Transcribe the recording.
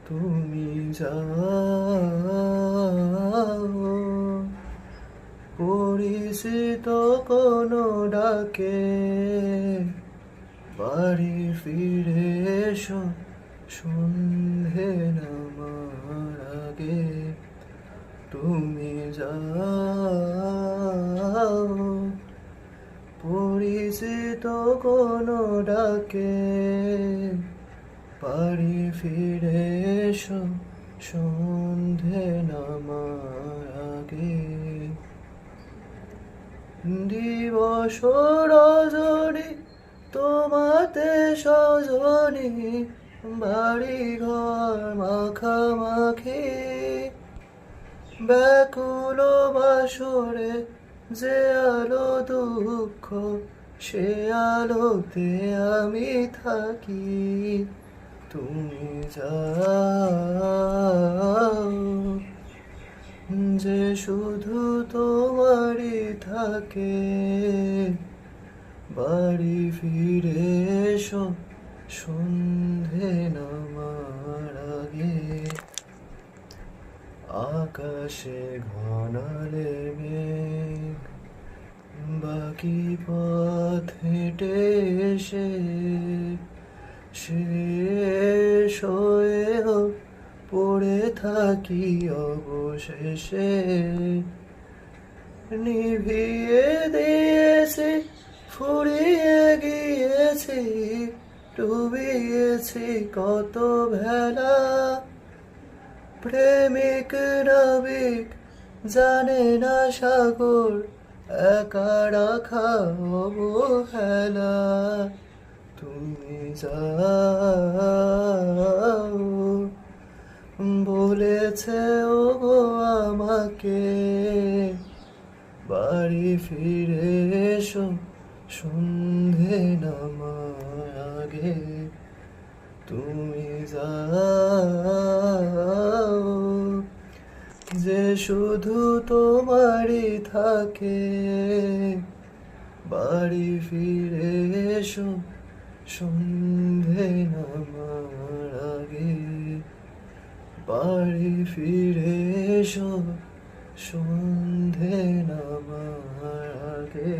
তুমি যাও পরিচিত কোনো ডাকে, বাড়ি ফিরে এসো সন্ধে নামার আগে। তুমি যাও পরিচিত কোনো ডাকে, বাড়ি ফিরে এসো সন্ধে নামার আগে। দিবস রজনী তোমাতে সজনী, বাড়ি ঘর মাখামাখি, ব্যাকুল বাসরে যে আলো দুঃখ, সে আলোতে আমি থাকি। তুমি যাও যে শুধু তোমারই থাকে, বাড়ি ফিরে এসো সন্ধে নামার আগে। আকাশে ঘনালে মেঘ, বাকি পথ হেঁটে এসে শেষ হয়েও পড়ে থাকি অবশেষে। নিভিয়ে দিয়েছি, ফুরিয়ে গিয়েছি, ডুবিয়েছি কত ভেলা। প্রেমিক নাবিক জানে না সাগর, একা রাখা অবহেলা। তুমি যাও বলেছে ও গো আমাকে, বাড়ি ফিরে এসো সন্ধে নামার আগে। তুমি যাও যে শুধু তোমারই থাকে, বাড়ি ফিরে এসো সন্ধে নামার আগে। বাড়ি ফিরে এসো সন্ধে নামার আগে।